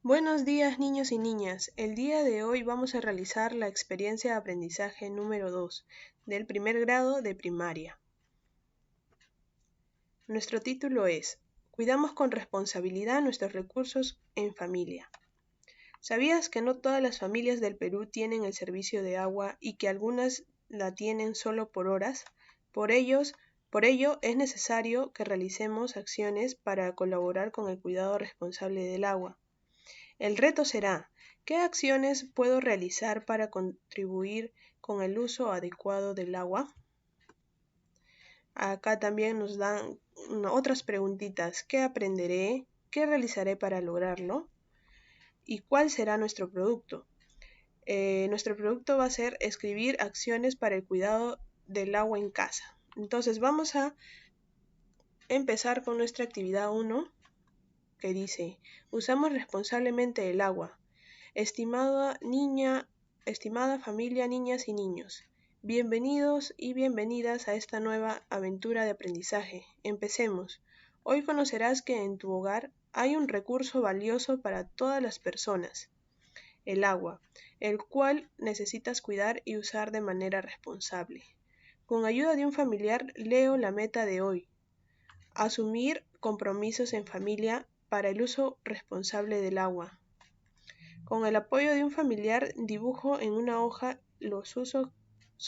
Buenos días, niños y niñas. El día de hoy vamos a realizar la experiencia de aprendizaje número 2 del primer grado de primaria. Nuestro título es Cuidamos con responsabilidad nuestros recursos en familia. ¿Sabías que no todas las familias del Perú tienen el servicio de agua y que algunas la tienen solo por horas? Por ello es necesario que realicemos acciones para colaborar con el cuidado responsable del agua. El reto será, ¿qué acciones puedo realizar para contribuir con el uso adecuado del agua? Acá también nos dan otras preguntitas. ¿Qué aprenderé? ¿Qué realizaré para lograrlo? ¿Y cuál será nuestro producto? Nuestro producto va a ser escribir acciones para el cuidado del agua en casa. Entonces vamos a empezar con nuestra actividad 1 que dice, usamos responsablemente el agua. Estimada familia, niñas y niños, bienvenidos y bienvenidas a esta nueva aventura de aprendizaje. Empecemos. Hoy conocerás que en tu hogar hay un recurso valioso para todas las personas, el agua, el cual necesitas cuidar y usar de manera responsable. Con ayuda de un familiar leo la meta de hoy. Asumir compromisos en familia para el uso responsable del agua. Con el apoyo de un familiar dibujo en una hoja los usos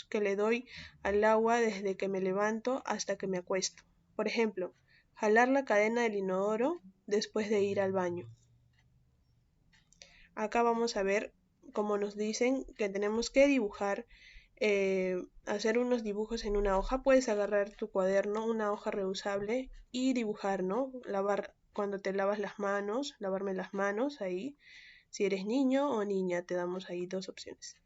que le doy al agua desde que me levanto hasta que me acuesto. Por ejemplo, jalar la cadena del inodoro después de ir al baño. Acá vamos a ver cómo nos dicen que tenemos que dibujar, hacer unos dibujos en una hoja. Puedes agarrar tu cuaderno, una hoja reusable y dibujar, ¿no? Cuando te lavas las manos, lavarme las manos ahí. Si eres niño o niña, te damos ahí dos opciones.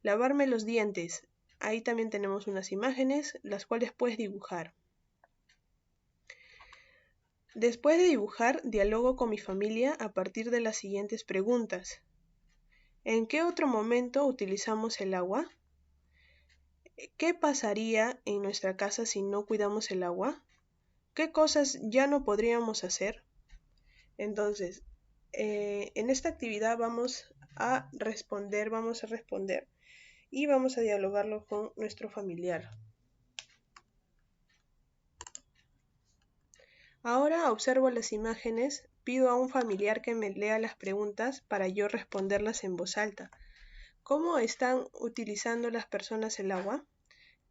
Lavarme los dientes. Ahí también tenemos unas imágenes, las cuales puedes dibujar. Después de dibujar, dialogo con mi familia a partir de las siguientes preguntas. ¿En qué otro momento utilizamos el agua? ¿Qué pasaría en nuestra casa si no cuidamos el agua? ¿Qué cosas ya no podríamos hacer? Entonces, en esta actividad vamos a responder y vamos a dialogarlo con nuestro familiar. Ahora observo las imágenes, pido a un familiar que me lea las preguntas para yo responderlas en voz alta. ¿Cómo están utilizando las personas el agua?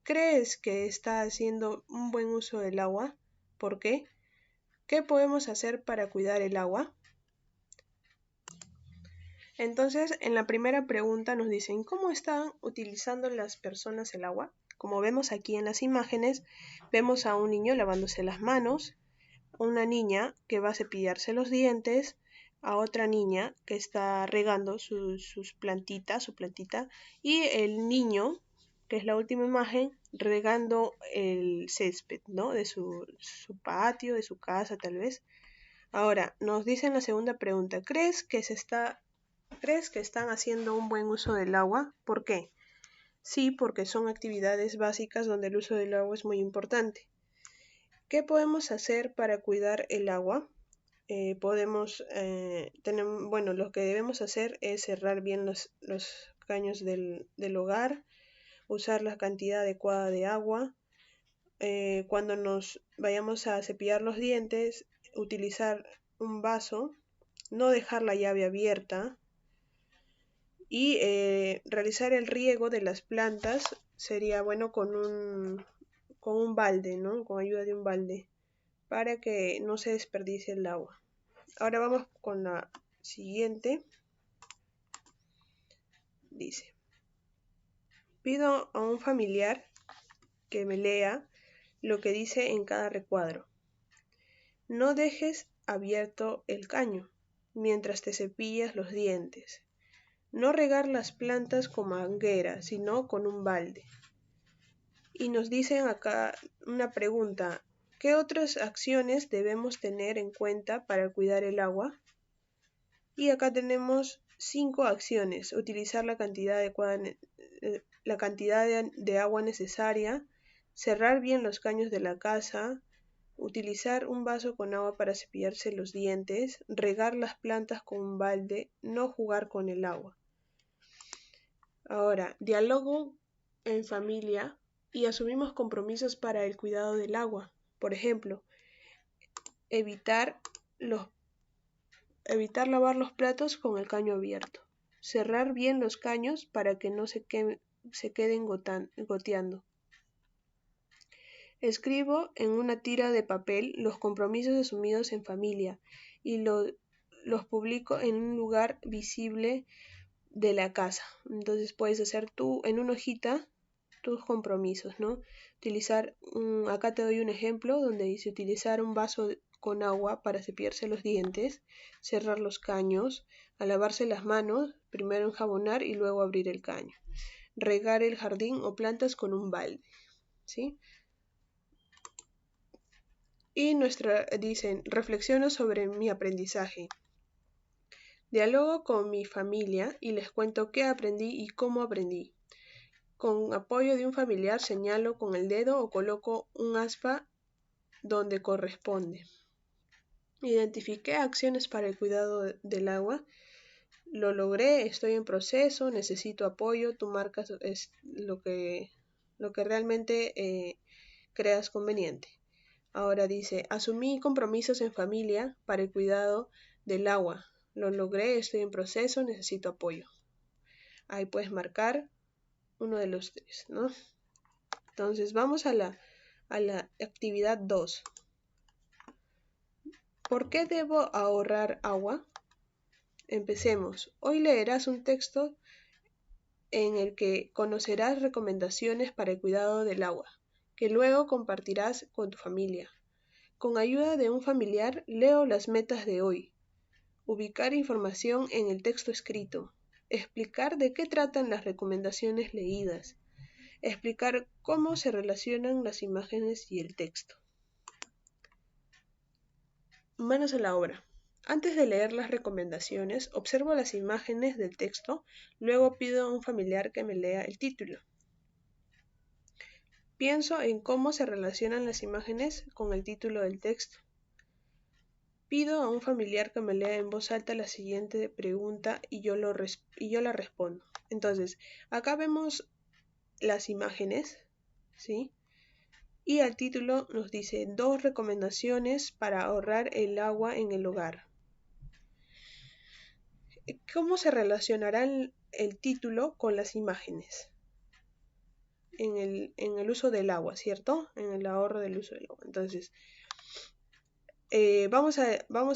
¿Crees que está haciendo un buen uso del agua? ¿Por qué? ¿Qué podemos hacer para cuidar el agua? Entonces, en la primera pregunta nos dicen, ¿cómo están utilizando las personas el agua? Como vemos aquí en las imágenes, vemos a un niño lavándose las manos, una niña que va a cepillarse los dientes, a otra niña que está regando su plantita, y el niño, que es la última imagen, regando el césped, ¿no? De su patio, de su casa tal vez. Ahora, nos dicen la segunda pregunta, ¿crees que están haciendo un buen uso del agua? ¿Por qué? Sí, porque son actividades básicas donde el uso del agua es muy importante. ¿Qué podemos hacer para cuidar el agua? Lo que debemos hacer es cerrar bien los caños del hogar, usar la cantidad adecuada de agua. Cuando nos vayamos a cepillar los dientes, utilizar un vaso, no dejar la llave abierta y realizar el riego de las plantas sería bueno con un balde, ¿no? Con ayuda de un balde, para que no se desperdicie el agua. Ahora vamos con la siguiente. Dice, pido a un familiar que me lea lo que dice en cada recuadro. No dejes abierto el caño mientras te cepillas los dientes. No regar las plantas con manguera, sino con un balde. Y nos dicen acá una pregunta, ¿qué otras acciones debemos tener en cuenta para cuidar el agua? Y acá tenemos 5 acciones. Utilizar la cantidad adecuada, de agua necesaria, cerrar bien los caños de la casa, utilizar un vaso con agua para cepillarse los dientes, regar las plantas con un balde, no jugar con el agua. Ahora, diálogo en familia y asumimos compromisos para el cuidado del agua. Por ejemplo, evitar lavar los platos con el caño abierto. Cerrar bien los caños para que no se queden goteando. Escribo en una tira de papel los compromisos asumidos en familia y los publico en un lugar visible de la casa. Entonces puedes hacer tú en una hojita tus compromisos, ¿no? Acá te doy un ejemplo donde dice utilizar un vaso con agua para cepillarse los dientes, cerrar los caños, a lavarse las manos, primero enjabonar y luego abrir el caño, regar el jardín o plantas con un balde, ¿sí? Y dicen, reflexiono sobre mi aprendizaje. Dialogo con mi familia y les cuento qué aprendí y cómo aprendí. Con apoyo de un familiar señalo con el dedo o coloco un aspa donde corresponde. Identifiqué acciones para el cuidado del agua. Lo logré, estoy en proceso, necesito apoyo. Tú marcas lo que realmente creas conveniente. Ahora dice, asumí compromisos en familia para el cuidado del agua. Lo logré, estoy en proceso, necesito apoyo. Ahí puedes marcar uno de los tres, ¿no? Entonces vamos a la actividad 2. ¿Por qué debo ahorrar agua? Empecemos. Hoy leerás un texto en el que conocerás recomendaciones para el cuidado del agua, que luego compartirás con tu familia. Con ayuda de un familiar, leo las metas de hoy. Ubicar información en el texto escrito. Explicar de qué tratan las recomendaciones leídas. Explicar cómo se relacionan las imágenes y el texto. Manos a la obra. Antes de leer las recomendaciones, observo las imágenes del texto, luego pido a un familiar que me lea el título. Pienso en cómo se relacionan las imágenes con el título del texto. Pido a un familiar que me lea en voz alta la siguiente pregunta y yo la respondo. Entonces, acá vemos las imágenes, ¿sí? Y al título nos dice 2 recomendaciones para ahorrar el agua en el hogar. ¿Cómo se relacionará el título con las imágenes? En el uso del agua, ¿cierto? En el ahorro del uso del agua. Entonces, vamos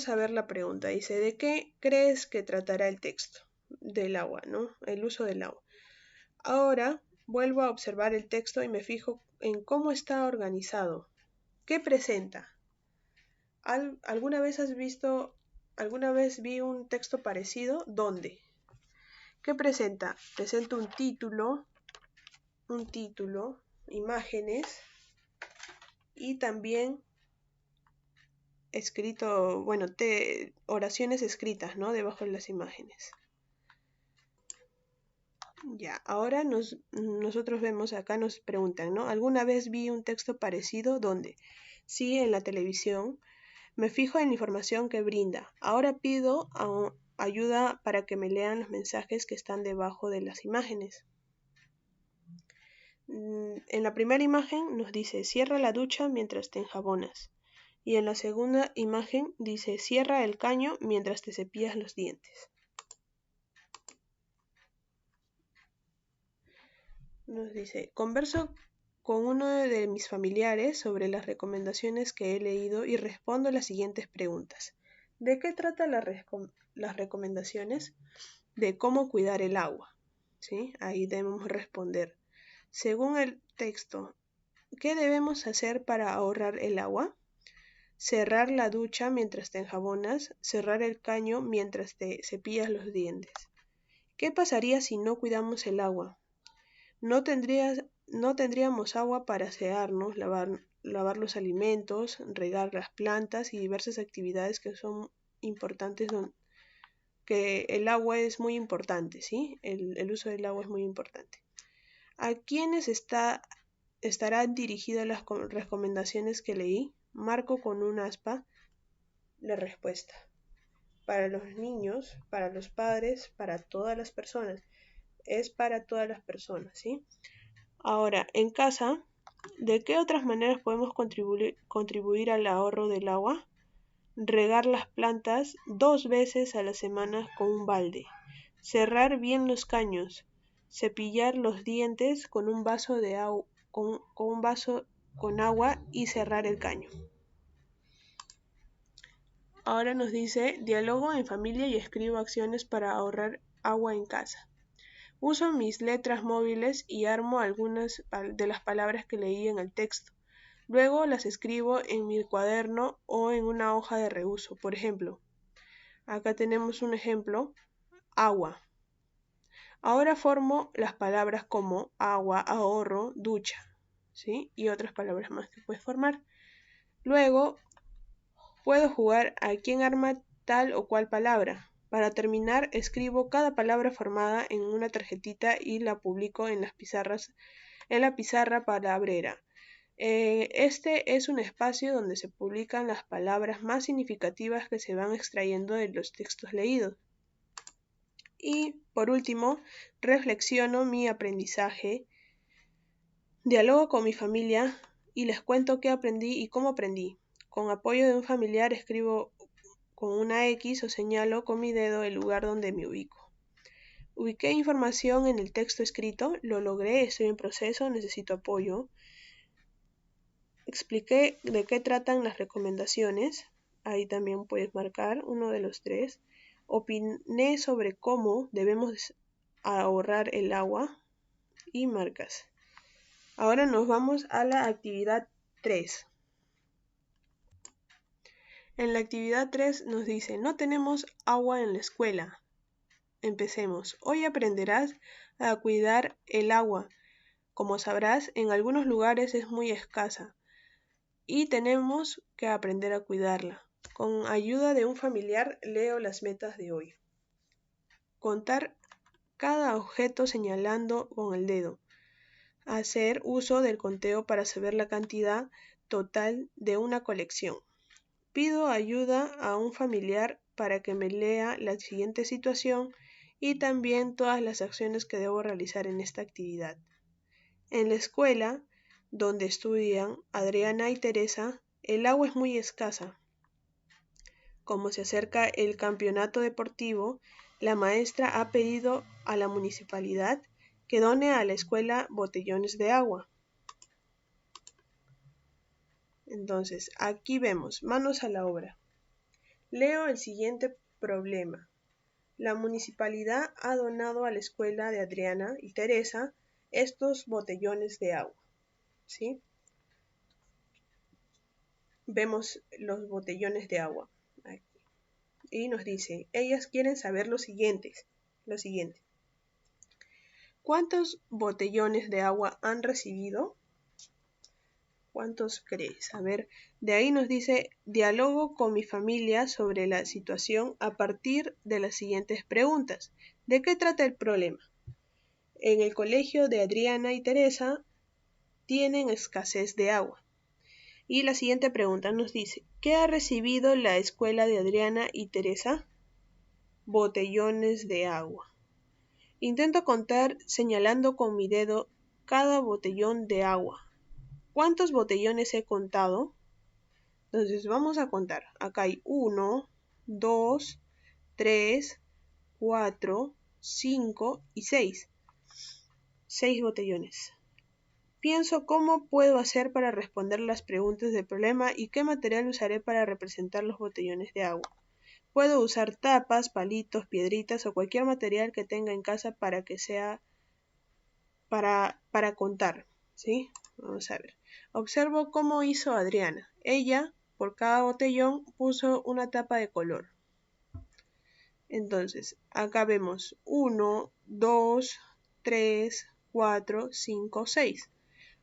a ver la pregunta. Dice, ¿de qué crees que tratará el texto? Del agua, ¿no? El uso del agua. Ahora vuelvo a observar el texto y me fijo en cómo está organizado. ¿Qué presenta? ¿Alguna vez vi un texto parecido? ¿Dónde? ¿Qué presenta? Presenta un título, imágenes y también escrito, oraciones escritas, ¿no? Debajo de las imágenes. Ya, ahora nosotros vemos acá, nos preguntan, ¿no? ¿Alguna vez vi un texto parecido? ¿Dónde? Sí, en la televisión. Me fijo en la información que brinda. Ahora pido ayuda para que me lean los mensajes que están debajo de las imágenes. En la primera imagen nos dice, cierra la ducha mientras te enjabonas. Y en la segunda imagen dice, cierra el caño mientras te cepillas los dientes. Nos dice, converso con uno de mis familiares sobre las recomendaciones que he leído y respondo las siguientes preguntas. ¿De qué tratan las recomendaciones? De cómo cuidar el agua, ¿sí? Ahí debemos responder. Según el texto, ¿qué debemos hacer para ahorrar el agua? Cerrar la ducha mientras te enjabonas, cerrar el caño mientras te cepillas los dientes. ¿Qué pasaría si no cuidamos el agua? No tendríamos agua para asearnos, lavar los alimentos, regar las plantas y diversas actividades que son importantes, que el agua es muy importante, ¿sí? El uso del agua es muy importante. ¿A quiénes estarán dirigidas las recomendaciones que leí? marco con un aspa la respuesta. Para los niños, para los padres, para todas las personas. Es para todas las personas, ¿sí? Ahora, en casa, ¿de qué otras maneras podemos contribuir al ahorro del agua? Regar las plantas 2 veces a la semana con un balde. Cerrar bien los caños. Cepillar los dientes con un vaso de agua, con un vaso con agua y cerrar el caño. Ahora nos dice, dialogo en familia y escribo acciones para ahorrar agua en casa. Uso mis letras móviles y armo algunas de las palabras que leí en el texto. Luego las escribo en mi cuaderno o en una hoja de reuso. Por ejemplo, acá tenemos un ejemplo, agua. Ahora formo las palabras como agua, ahorro, ducha, ¿sí? Y otras palabras más que puedes formar. Luego puedo jugar a quién arma tal o cual palabra. Para terminar, escribo cada palabra formada en una tarjetita y la publico en la pizarra palabrera. Este es un espacio donde se publican las palabras más significativas que se van extrayendo de los textos leídos. Y por último, reflexiono mi aprendizaje, dialogo con mi familia y les cuento qué aprendí y cómo aprendí. Con apoyo de un familiar escribo con una X o señalo con mi dedo el lugar donde me ubico. Ubiqué información en el texto escrito, lo logré, estoy en proceso, necesito apoyo. Expliqué de qué tratan las recomendaciones, ahí también puedes marcar uno de los 3. Opiné sobre cómo debemos ahorrar el agua y marcas. Ahora nos vamos a la actividad 3. En la actividad 3 nos dice, no tenemos agua en la escuela. Empecemos. Hoy aprenderás a cuidar el agua. Como sabrás, en algunos lugares es muy escasa y tenemos que aprender a cuidarla. Con ayuda de un familiar leo las metas de hoy. Contar cada objeto señalando con el dedo. Hacer uso del conteo para saber la cantidad total de una colección. Pido ayuda a un familiar para que me lea la siguiente situación y también todas las acciones que debo realizar en esta actividad. En la escuela, donde estudian Adriana y Teresa, el agua es muy escasa. Como se acerca el campeonato deportivo, la maestra ha pedido a la municipalidad que done a la escuela botellones de agua. Entonces, aquí vemos, manos a la obra. Leo el siguiente problema. La municipalidad ha donado a la escuela de Adriana y Teresa estos botellones de agua, ¿sí? Vemos los botellones de agua aquí. Y nos dice, ellas quieren saber lo siguiente. ¿Cuántos botellones de agua han recibido? ¿Cuántos crees? A ver, de ahí nos dice, dialogo con mi familia sobre la situación a partir de las siguientes preguntas. ¿De qué trata el problema? En el colegio de Adriana y Teresa tienen escasez de agua. Y la siguiente pregunta nos dice, ¿qué ha recibido la escuela de Adriana y Teresa? Botellones de agua. Intento contar señalando con mi dedo cada botellón de agua. ¿Cuántos botellones he contado? Entonces vamos a contar. Acá hay 1, 2, 3, 4, 5 y 6. 6 botellones. Pienso cómo puedo hacer para responder las preguntas del problema y qué material usaré para representar los botellones de agua. Puedo usar tapas, palitos, piedritas o cualquier material que tenga en casa para que sea para contar, ¿sí? Vamos a ver. Observo cómo hizo Adriana. Ella, por cada botellón, puso una tapa de color. Entonces, acá vemos 1, 2, 3, 4, 5, 6.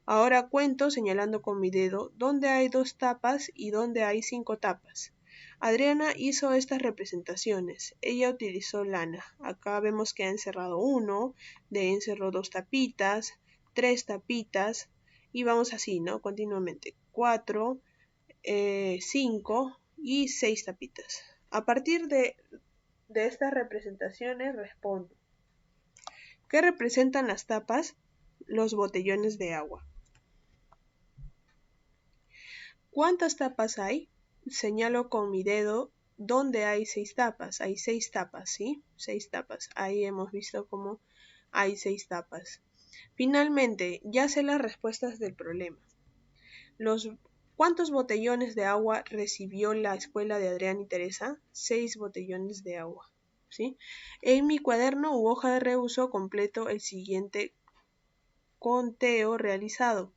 Ahora cuento señalando con mi dedo dónde hay 2 tapas y dónde hay 5 tapas. Adriana hizo estas representaciones. Ella utilizó lana. Acá vemos que ha encerrado 1, de ahí encerró 2 tapitas, 3 tapitas y vamos así, ¿no? Continuamente. 4, 5 y 6 tapitas. A partir de estas representaciones respondo. ¿Qué representan las tapas? Los botellones de agua. ¿Cuántas tapas hay? Señalo con mi dedo donde hay 6 tapas. Hay 6 tapas, ¿sí? 6 tapas. Ahí hemos visto cómo hay 6 tapas. Finalmente, ya sé las respuestas del problema. ¿Cuántos botellones de agua recibió la escuela de Adrián y Teresa? 6 botellones de agua, ¿sí? En mi cuaderno u hoja de reuso completo el siguiente conteo realizado.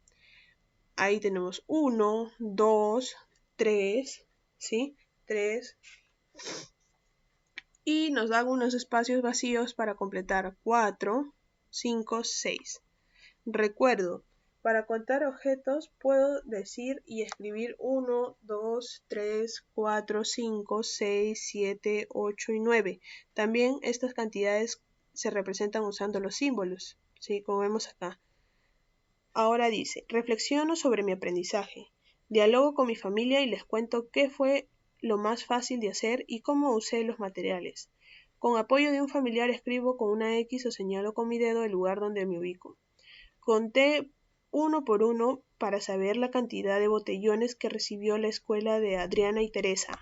Ahí tenemos 1, 2, 3, ¿sí? 3. Y nos dan unos espacios vacíos para completar 4, 5, 6. Recuerdo, para contar objetos puedo decir y escribir 1, 2, 3, 4, 5, 6, 7, 8 y 9. También estas cantidades se representan usando los símbolos, ¿sí? Como vemos acá. Ahora dice, reflexiono sobre mi aprendizaje, dialogo con mi familia y les cuento qué fue lo más fácil de hacer y cómo usé los materiales. Con apoyo de un familiar escribo con una X o señalo con mi dedo el lugar donde me ubico. Conté uno por uno para saber la cantidad de botellones que recibió la escuela de Adriana y Teresa.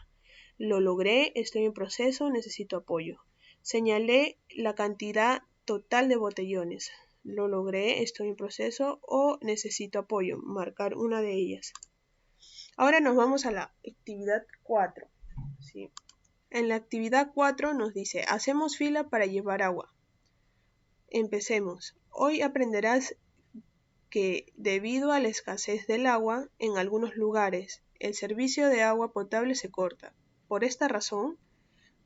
Lo logré, estoy en proceso, necesito apoyo. Señalé la cantidad total de botellones. Lo logré, estoy en proceso o necesito apoyo. Marcar una de ellas. Ahora nos vamos a la actividad 4. ¿Sí? En la actividad 4 nos dice, hacemos fila para llevar agua. Empecemos. Hoy aprenderás que debido a la escasez del agua, en algunos lugares el servicio de agua potable se corta. Por esta razón,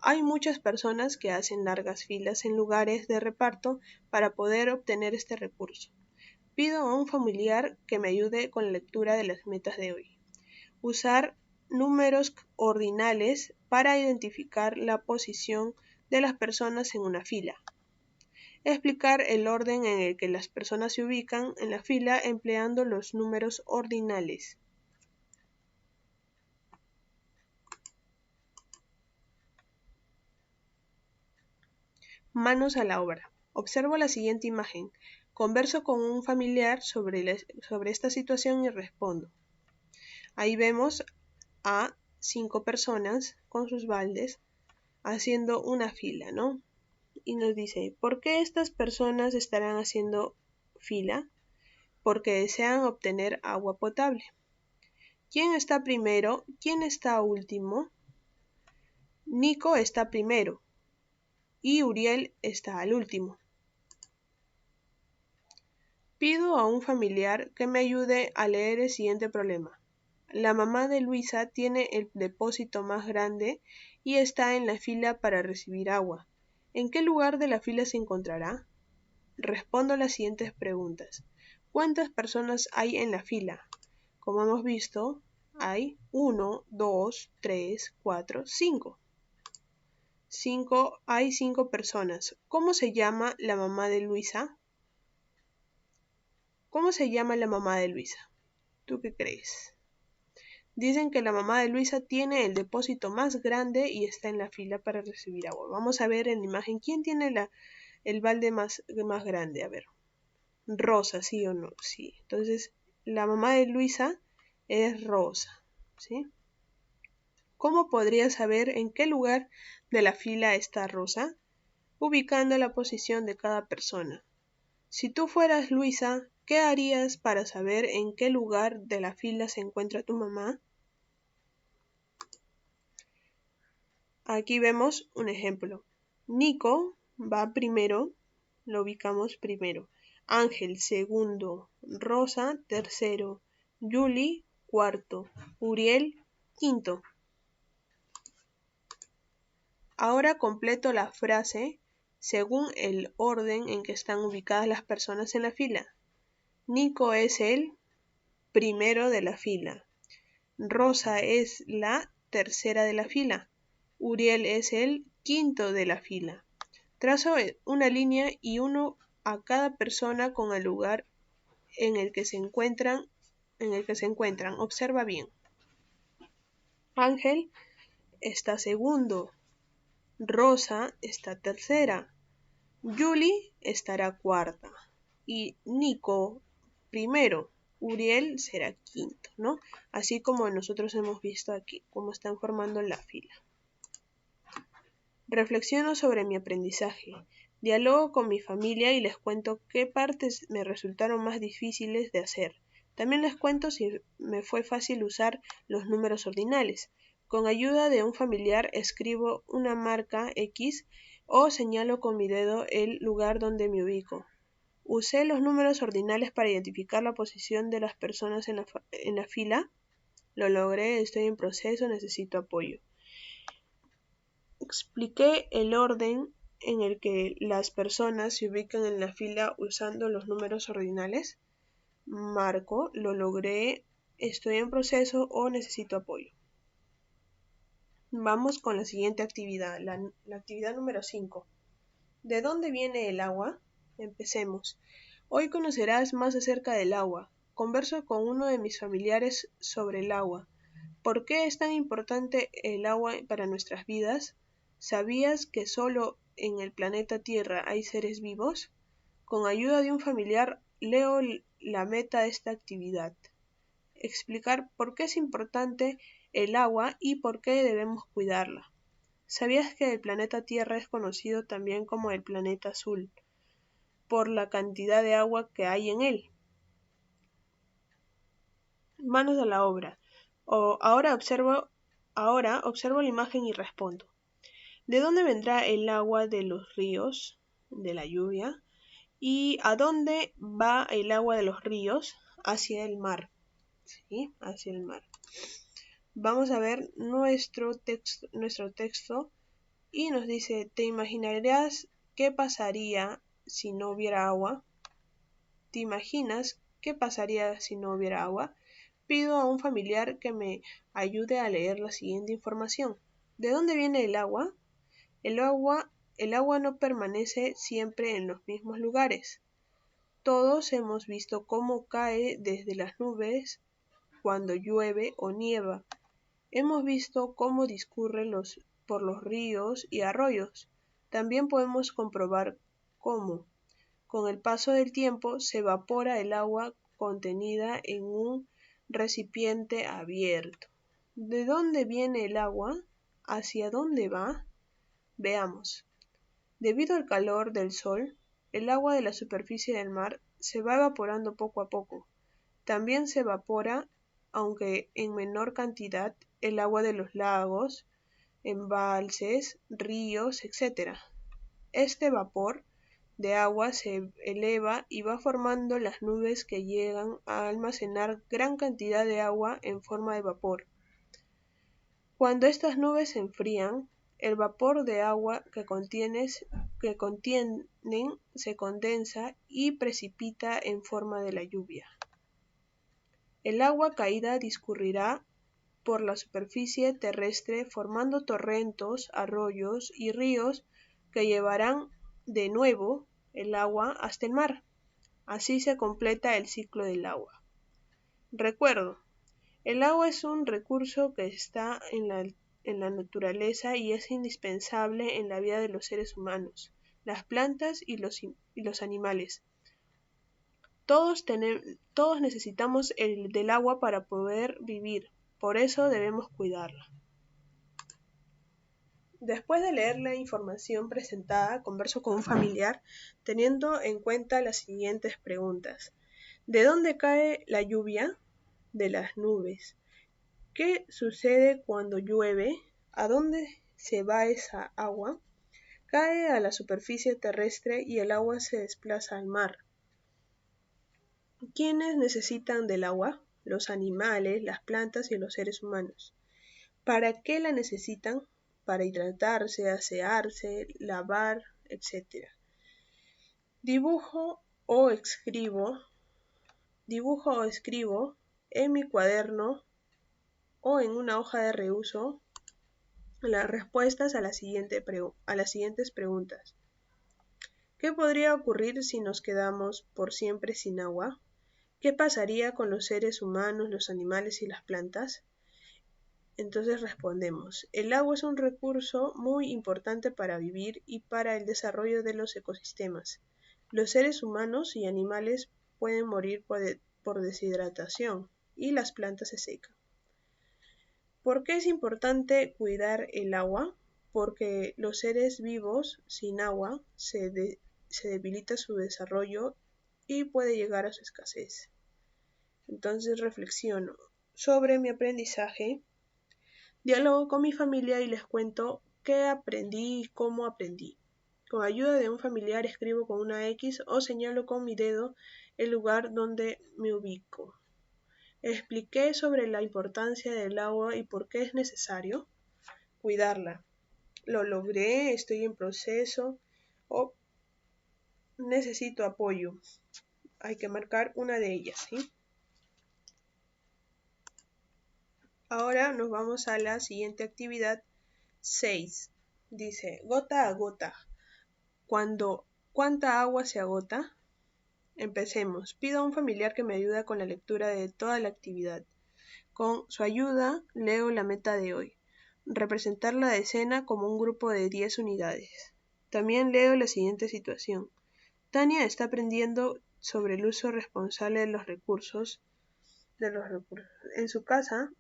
hay muchas personas que hacen largas filas en lugares de reparto para poder obtener este recurso. Pido a un familiar que me ayude con la lectura de las metas de hoy. Usar números ordinales para identificar la posición de las personas en una fila. Explicar el orden en el que las personas se ubican en la fila empleando los números ordinales. Manos a la obra. Observo la siguiente imagen. Converso con un familiar sobre esta situación y respondo. Ahí vemos a 5 personas con sus baldes haciendo una fila, ¿no? Y nos dice, ¿por qué estas personas estarán haciendo fila? Porque desean obtener agua potable. ¿Quién está primero? ¿Quién está último? Nico está primero y Uriel está al último. Pido a un familiar que me ayude a leer el siguiente problema. La mamá de Luisa tiene el depósito más grande y está en la fila para recibir agua. ¿En qué lugar de la fila se encontrará? Respondo las siguientes preguntas. ¿Cuántas personas hay en la fila? Como hemos visto, hay 1, 2, 3, 4, 5. Hay 5 personas. ¿Cómo se llama la mamá de Luisa? ¿Cómo se llama la mamá de Luisa? ¿Tú qué crees? Dicen que la mamá de Luisa tiene el depósito más grande y está en la fila para recibir agua. Vamos a ver en la imagen quién tiene el balde más grande. A ver. Rosa, ¿sí o no? Sí. Entonces, la mamá de Luisa es Rosa, ¿sí? ¿Cómo podría saber en qué lugar de la fila está Rosa? Ubicando la posición de cada persona. Si tú fueras Luisa, ¿qué harías para saber en qué lugar de la fila se encuentra tu mamá? Aquí vemos un ejemplo. Nico va primero, lo ubicamos primero. Ángel segundo, Rosa tercero, Julie cuarto, Uriel quinto. Ahora completo la frase según el orden en que están ubicadas las personas en la fila. Nico es el primero de la fila. Rosa es la tercera de la fila. Uriel es el quinto de la fila. Trazo una línea y uno a cada persona con el lugar en el que se encuentran. Observa bien. Ángel está segundo. Rosa está tercera. Julie estará cuarta. Y Nico primero. Uriel será quinto, ¿no? Así como nosotros hemos visto aquí, cómo están formando la fila. Reflexiono sobre mi aprendizaje. Dialogo con mi familia y les cuento qué partes me resultaron más difíciles de hacer. También les cuento si me fue fácil usar los números ordinales. Con ayuda de un familiar escribo una marca X o señalo con mi dedo el lugar donde me ubico. Usé los números ordinales para identificar la posición de las personas en la fila. Lo logré, estoy en proceso, necesito apoyo. Expliqué el orden en el que las personas se ubican en la fila usando los números ordinales. Marco, lo logré, estoy en proceso o necesito apoyo. Vamos con la siguiente actividad, la actividad número 5. ¿De dónde viene el agua? Empecemos. Hoy conocerás más acerca del agua. Converso con uno de mis familiares sobre el agua. ¿Por qué es tan importante el agua para nuestras vidas? ¿Sabías que solo en el planeta Tierra hay seres vivos? Con ayuda de un familiar leo la meta de esta actividad. Explicar por qué es importante el agua y por qué debemos cuidarla. ¿Sabías que el planeta Tierra es conocido también como el planeta azul por la cantidad de agua que hay en él? Manos a la obra. Ahora observo la imagen y respondo. ¿De dónde vendrá el agua de los ríos, de la lluvia? ¿Y a dónde va el agua de los ríos? Hacia el mar. ¿Sí? Hacia el mar. Vamos a ver nuestro texto y nos dice, ¿te imaginarás qué pasaría si no hubiera agua? ¿Te imaginas qué pasaría si no hubiera agua? Pido a un familiar que me ayude a leer la siguiente información. ¿De dónde viene el agua? El agua no permanece siempre en los mismos lugares. Todos hemos visto cómo cae desde las nubes cuando llueve o nieva. Hemos visto cómo discurre por los ríos y arroyos. También podemos comprobar cómo, con el paso del tiempo, se evapora el agua contenida en un recipiente abierto. ¿De dónde viene el agua? ¿Hacia dónde va? Veamos. Debido al calor del sol, el agua de la superficie del mar se va evaporando poco a poco. También se evapora, aunque en menor cantidad, el agua de los lagos, embalses, ríos, etc. Este vapor de agua se eleva y va formando las nubes que llegan a almacenar gran cantidad de agua en forma de vapor. Cuando estas nubes se enfrían, el vapor de agua que contienen se condensa y precipita en forma de la lluvia. El agua caída discurrirá por la superficie terrestre formando torrentos, arroyos y ríos que llevarán de nuevo el agua hasta el mar. Así se completa el ciclo del agua. Recuerdo, el agua es un recurso que está en la naturaleza y es indispensable en la vida de los seres humanos, las plantas y los animales. Todos necesitamos del agua para poder vivir, por eso debemos cuidarla. Después de leer la información presentada, converso con un familiar teniendo en cuenta las siguientes preguntas. ¿De dónde cae la lluvia? De las nubes. ¿Qué sucede cuando llueve? ¿A dónde se va esa agua? Cae a la superficie terrestre y el agua se desplaza al mar. ¿Quiénes necesitan del agua? Los animales, las plantas y los seres humanos. ¿Para qué la necesitan? Para hidratarse, asearse, lavar, etc. Dibujo o escribo en mi cuaderno o en una hoja de reuso las respuestas a las siguientes preguntas. ¿Qué podría ocurrir si nos quedamos por siempre sin agua? ¿Qué pasaría con los seres humanos, los animales y las plantas? Entonces respondemos, el agua es un recurso muy importante para vivir y para el desarrollo de los ecosistemas. Los seres humanos y animales pueden morir por deshidratación y las plantas se secan. ¿Por qué es importante cuidar el agua? Porque los seres vivos sin agua se debilita su desarrollo y puede llegar a su escasez. Entonces reflexiono sobre mi aprendizaje, diálogo con mi familia y les cuento qué aprendí y cómo aprendí. Con ayuda de un familiar escribo con una X o señalo con mi dedo el lugar donde me ubico. Expliqué sobre la importancia del agua y por qué es necesario cuidarla. Lo logré, estoy en proceso o necesito apoyo. Hay que marcar una de ellas, ¿sí? Ahora nos vamos a la siguiente actividad 6. Dice, gota a gota. ¿Cuánta agua se agota? Empecemos. Pido a un familiar que me ayude con la lectura de toda la actividad. Con su ayuda, leo la meta de hoy. Representar la decena como un grupo de 10 unidades. También leo la siguiente situación. Tania está aprendiendo sobre el uso responsable de los recursos. En su casa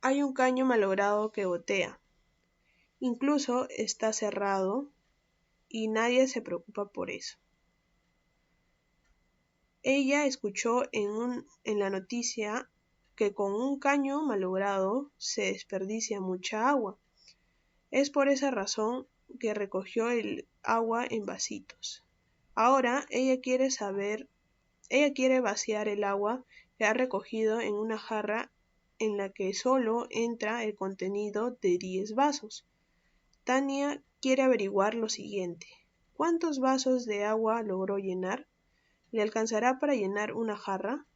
hay un caño malogrado que gotea. Incluso está cerrado y nadie se preocupa por eso. Ella escuchó en la noticia que con un caño malogrado se desperdicia mucha agua. Es por esa razón que recogió el agua en vasitos. Ahora ella quiere vaciar el agua que ha recogido en una jarra en la que solo entra el contenido de 10 vasos. Tania quiere averiguar lo siguiente. ¿Cuántos vasos de agua logró llenar? ¿Le alcanzará para llenar una jarra?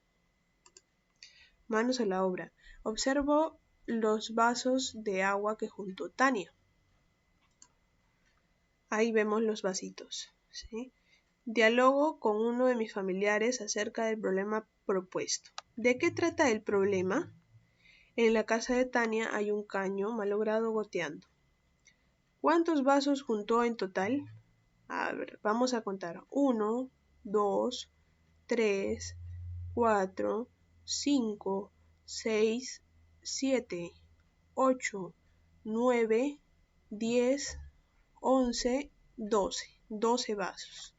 Manos a la obra. Observo los vasos de agua que juntó Tania. Ahí vemos los vasitos, ¿sí? Dialogo con uno de mis familiares acerca del problema propuesto. ¿De qué trata el problema? En la casa de Tania hay un caño malogrado goteando. ¿Cuántos vasos juntó en total? A ver, vamos a contar. 1, 2, 3, 4, 5, 6, 7, 8, 9, 10, 11, 12. 12 vasos.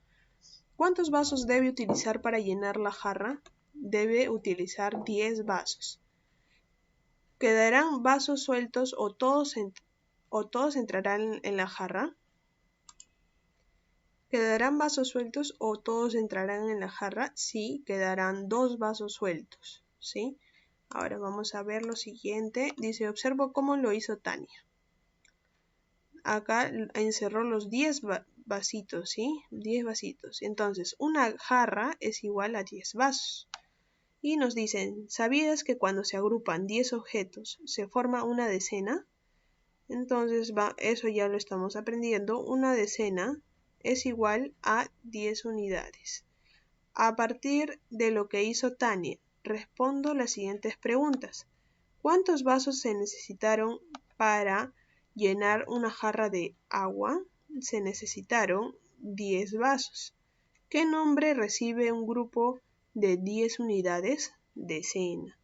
¿Cuántos vasos debe utilizar para llenar la jarra? Debe utilizar 10 vasos. ¿Quedarán vasos sueltos o todos entrarán en la jarra? ¿Quedarán vasos sueltos o todos entrarán en la jarra? Sí, quedarán 2 vasos sueltos, ¿sí? Ahora vamos a ver lo siguiente. Dice, observo cómo lo hizo Tania. Acá encerró los 10 vasitos, ¿sí? 10 vasitos. Entonces, una jarra es igual a 10 vasos. Y nos dicen, ¿sabías que cuando se agrupan 10 objetos se forma una decena? Entonces, eso ya lo estamos aprendiendo. Una decena es igual a 10 unidades. A partir de lo que hizo Tania, respondo las siguientes preguntas. ¿Cuántos vasos se necesitaron para llenar una jarra de agua? Se necesitaron 10 vasos. ¿Qué nombre recibe un grupo de 10 unidades? Decena.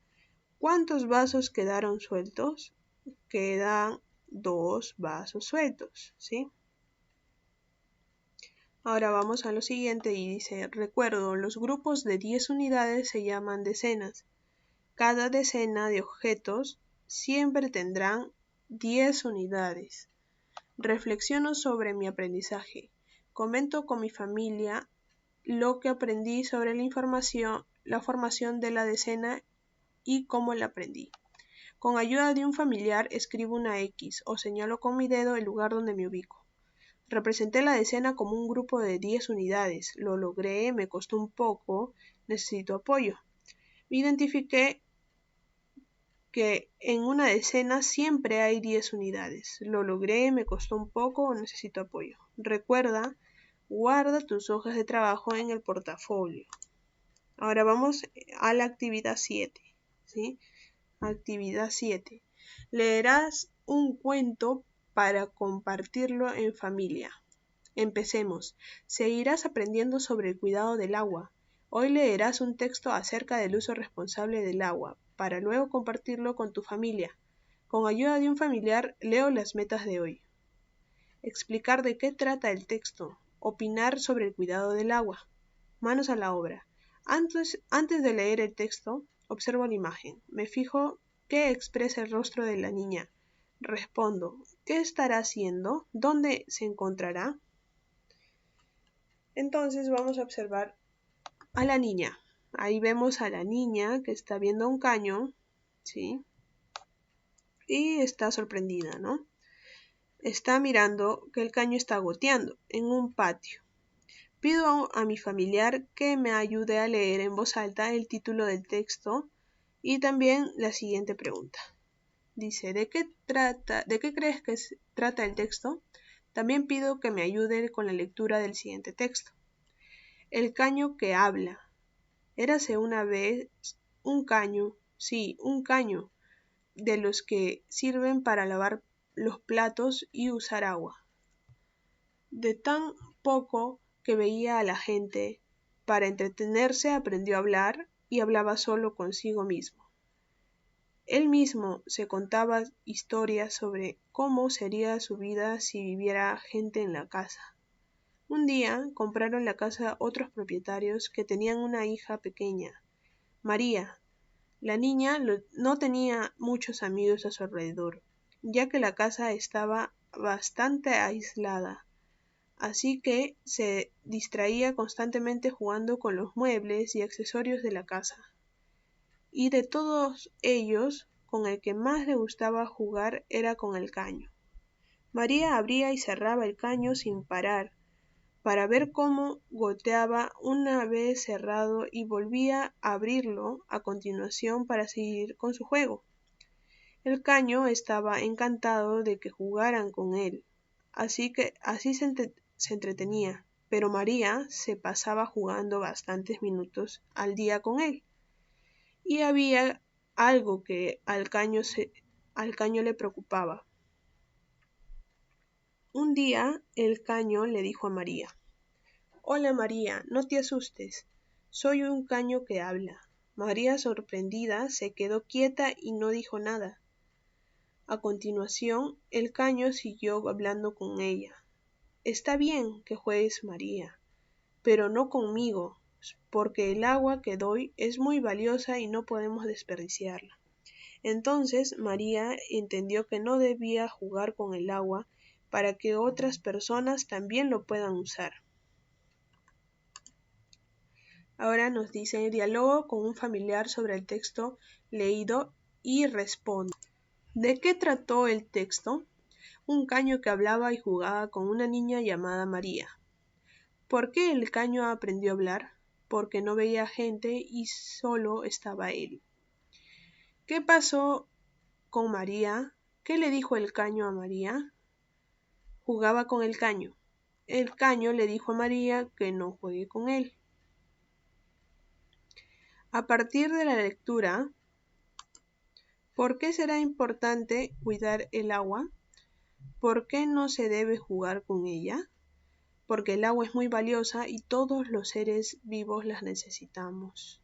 ¿Cuántos vasos quedaron sueltos? Quedan 2 vasos sueltos, ¿sí? Ahora vamos a lo siguiente y dice, recuerdo, los grupos de 10 unidades se llaman decenas. Cada decena de objetos siempre tendrán 10 unidades. Reflexiono sobre mi aprendizaje. Comento con mi familia lo que aprendí sobre la formación de la decena y cómo la aprendí. Con ayuda de un familiar escribo una X o señalo con mi dedo el lugar donde me ubico. Representé la decena como un grupo de 10 unidades. Lo logré, me costó un poco, necesito apoyo. Identifiqué que en una decena siempre hay 10 unidades. Lo logré, me costó un poco, necesito apoyo. Recuerda, guarda tus hojas de trabajo en el portafolio. Ahora vamos a la actividad 7, ¿sí? Actividad 7. Leerás un cuento para compartirlo en familia. Empecemos. Seguirás aprendiendo sobre el cuidado del agua. Hoy leerás un texto acerca del uso responsable del agua, para luego compartirlo con tu familia. Con ayuda de un familiar, leo las metas de hoy. Explicar de qué trata el texto. Opinar sobre el cuidado del agua. Manos a la obra. Antes de leer el texto, observo la imagen. Me fijo qué expresa el rostro de la niña. Respondo, ¿qué estará haciendo? ¿Dónde se encontrará? Entonces vamos a observar a la niña. Ahí vemos a la niña que está viendo un caño, ¿sí? Y está sorprendida, ¿no? Está mirando que el caño está goteando en un patio. Pido a mi familiar que me ayude a leer en voz alta el título del texto y también la siguiente pregunta. Dice, ¿de qué crees que trata el texto? También pido que me ayude con la lectura del siguiente texto. El caño que habla. Érase una vez un caño, sí, un caño, de los que sirven para lavar los platos y usar agua. De tan poco que veía a la gente, para entretenerse aprendió a hablar y hablaba solo consigo mismo. Él mismo se contaba historias sobre cómo sería su vida si viviera gente en la casa. Un día compraron la casa otros propietarios que tenían una hija pequeña, María. La niña no tenía muchos amigos a su alrededor, ya que la casa estaba bastante aislada, así que se distraía constantemente jugando con los muebles y accesorios de la casa. Y de todos ellos, con el que más le gustaba jugar era con el caño. María abría y cerraba el caño sin parar, para ver cómo goteaba una vez cerrado y volvía a abrirlo a continuación para seguir con su juego. El caño estaba encantado de que jugaran con él, así se entretenía, pero María se pasaba jugando bastantes minutos al día con él. Y había algo que al caño le preocupaba. Un día el caño le dijo a María: Hola María, no te asustes, soy un caño que habla. María, sorprendida, se quedó quieta y no dijo nada. A continuación, el caño siguió hablando con ella. Está bien que juegues, María, pero no conmigo, porque el agua que doy es muy valiosa y no podemos desperdiciarla. Entonces María entendió que no debía jugar con el agua para que otras personas también lo puedan usar. Ahora nos dice diálogo con un familiar sobre el texto leído y responde. ¿De qué trató el texto? Un caño que hablaba y jugaba con una niña llamada María. ¿Por qué el caño aprendió a hablar? Porque no veía gente y solo estaba él. ¿Qué pasó con María? ¿Qué le dijo el caño a María? Jugaba con el caño. El caño le dijo a María que no juegue con él. A partir de la lectura, ¿por qué será importante cuidar el agua? ¿Por qué no se debe jugar con ella? Porque el agua es muy valiosa y todos los seres vivos las necesitamos.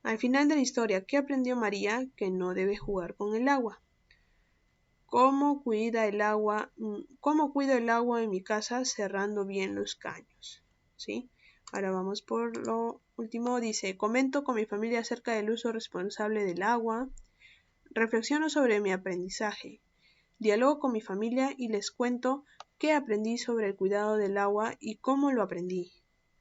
Al final de la historia, ¿qué aprendió María? Que no debe jugar con el agua. ¿Cómo cuido el agua en mi casa? Cerrando bien los caños. ¿Sí? Ahora vamos por lo último. Dice, comento con mi familia acerca del uso responsable del agua. Reflexiono sobre mi aprendizaje. Dialogo con mi familia y les cuento qué aprendí sobre el cuidado del agua y cómo lo aprendí.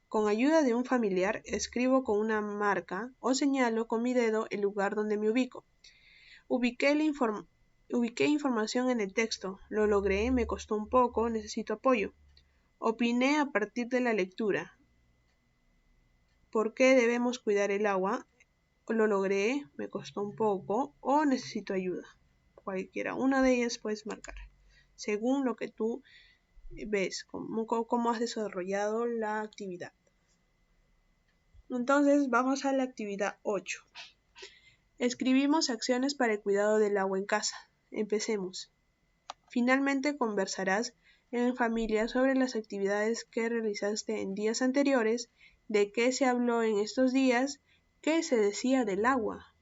Con ayuda de un familiar, escribo con una marca o señalo con mi dedo el lugar donde me ubico. Ubiqué información en el texto. Lo logré, me costó un poco, necesito apoyo. Opiné a partir de la lectura. ¿Por qué debemos cuidar el agua? Lo logré, me costó un poco o necesito ayuda. Cualquiera, una de ellas puedes marcar, según lo que tú ves, cómo has desarrollado la actividad. Entonces vamos a la actividad 8. Escribimos acciones para el cuidado del agua en casa. Empecemos. Finalmente conversarás en familia sobre las actividades que realizaste en días anteriores, de qué se habló en estos días, qué se decía del agua.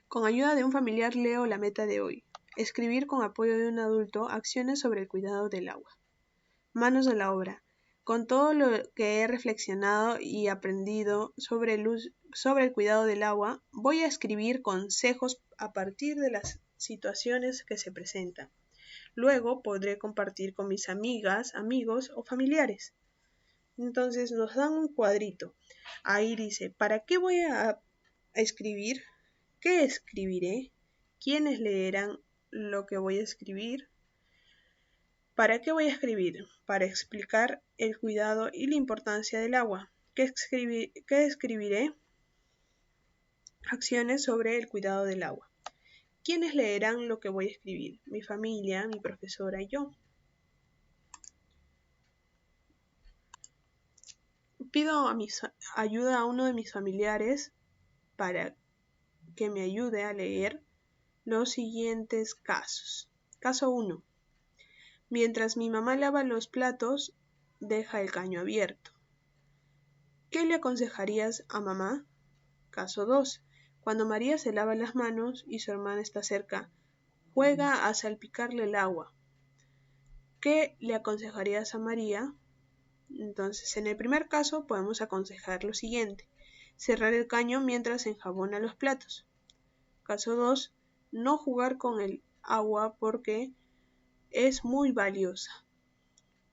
Con ayuda de un familiar leo la meta de hoy. Escribir con apoyo de un adulto acciones sobre el cuidado del agua. Manos a la obra. Con todo lo que he reflexionado y aprendido sobre el cuidado del agua, voy a escribir consejos a partir de las situaciones que se presentan. Luego podré compartir con mis amigas, amigos o familiares. Entonces nos dan un cuadrito. Ahí dice, ¿para qué voy a escribir? ¿Qué escribiré? ¿Quiénes leerán lo que voy a escribir? ¿Para qué voy a escribir? Para explicar el cuidado y la importancia del agua. ¿Qué escribiré? Acciones sobre el cuidado del agua. ¿Quiénes leerán lo que voy a escribir? Mi familia, mi profesora y yo. Pido ayuda a uno de mis familiares para que me ayude a leer los siguientes casos. Caso 1. Mientras mi mamá lava los platos, deja el caño abierto. ¿Qué le aconsejarías a mamá? Caso 2. Cuando María se lava las manos y su hermana está cerca, juega a salpicarle el agua. ¿Qué le aconsejarías a María? Entonces, en el primer caso podemos aconsejar lo siguiente. Cerrar el caño mientras enjabona los platos. Caso 2. No jugar con el agua porque es muy valiosa.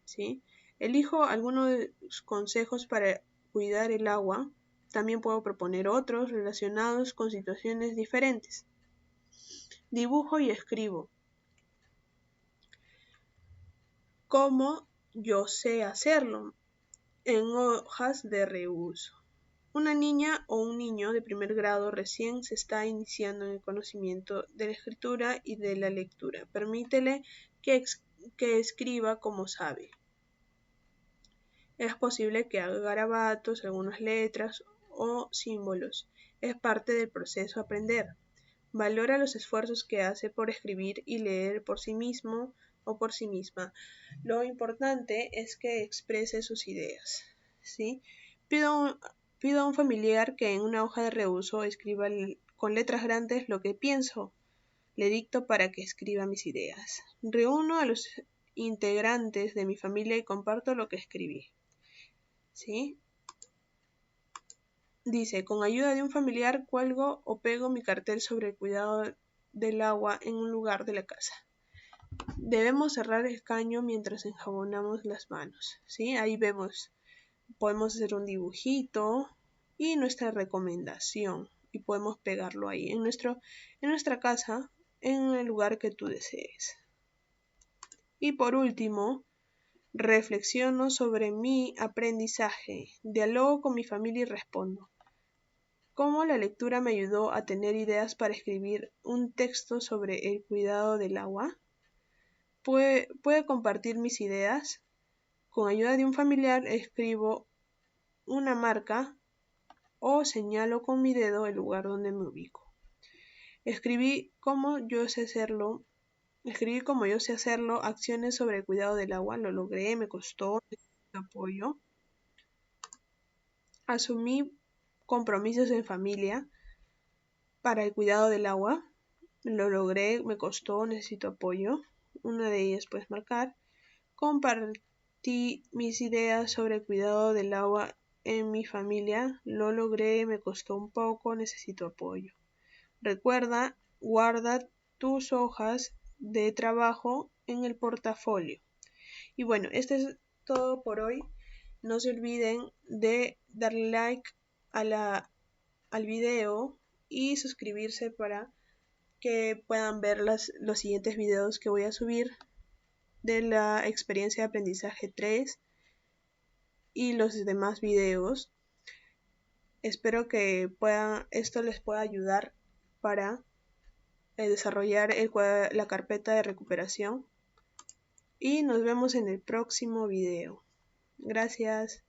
¿Sí? Elijo algunos de los consejos para cuidar el agua. También puedo proponer otros relacionados con situaciones diferentes. Dibujo y escribo. ¿Cómo yo sé hacerlo? En hojas de reuso. Una niña o un niño de primer grado recién se está iniciando en el conocimiento de la escritura y de la lectura. Permítele que escriba como sabe. Es posible que haga garabatos, algunas letras o símbolos. Es parte del proceso aprender. Valora los esfuerzos que hace por escribir y leer por sí mismo o por sí misma. Lo importante es que exprese sus ideas. ¿Sí? Pido a un familiar que en una hoja de reuso escriba con letras grandes lo que pienso. Le dicto para que escriba mis ideas. Reúno a los integrantes de mi familia y comparto lo que escribí. ¿Sí? Dice, con ayuda de un familiar cuelgo o pego mi cartel sobre el cuidado del agua en un lugar de la casa. Debemos cerrar el caño mientras enjabonamos las manos. ¿Sí? Ahí vemos, podemos hacer un dibujito y nuestra recomendación y podemos pegarlo ahí en nuestra casa, en el lugar que tú desees. Y por último, reflexiono sobre mi aprendizaje, dialogo con mi familia y respondo. ¿Cómo la lectura me ayudó a tener ideas para escribir un texto sobre el cuidado del agua? ¿Puede compartir mis ideas? Con ayuda de un familiar escribo una marca o señalo con mi dedo el lugar donde me ubico. Escribí como yo sé hacerlo, acciones sobre el cuidado del agua, lo logré, me costó apoyo. Asumí compromisos en familia para el cuidado del agua, lo logré, me costó, necesito apoyo. Una de ellas puedes marcar. Compartí mis ideas sobre el cuidado del agua en mi familia, lo logré, me costó un poco, necesito apoyo. Recuerda, guarda tus hojas de trabajo en el portafolio. Y bueno, esto es todo por hoy. No se olviden de darle like al video y suscribirse para que puedan ver los siguientes videos que voy a subir de la experiencia de aprendizaje 3 y los demás videos. Espero que esto les pueda ayudar para desarrollar la carpeta de recuperación y nos vemos en el próximo video. Gracias.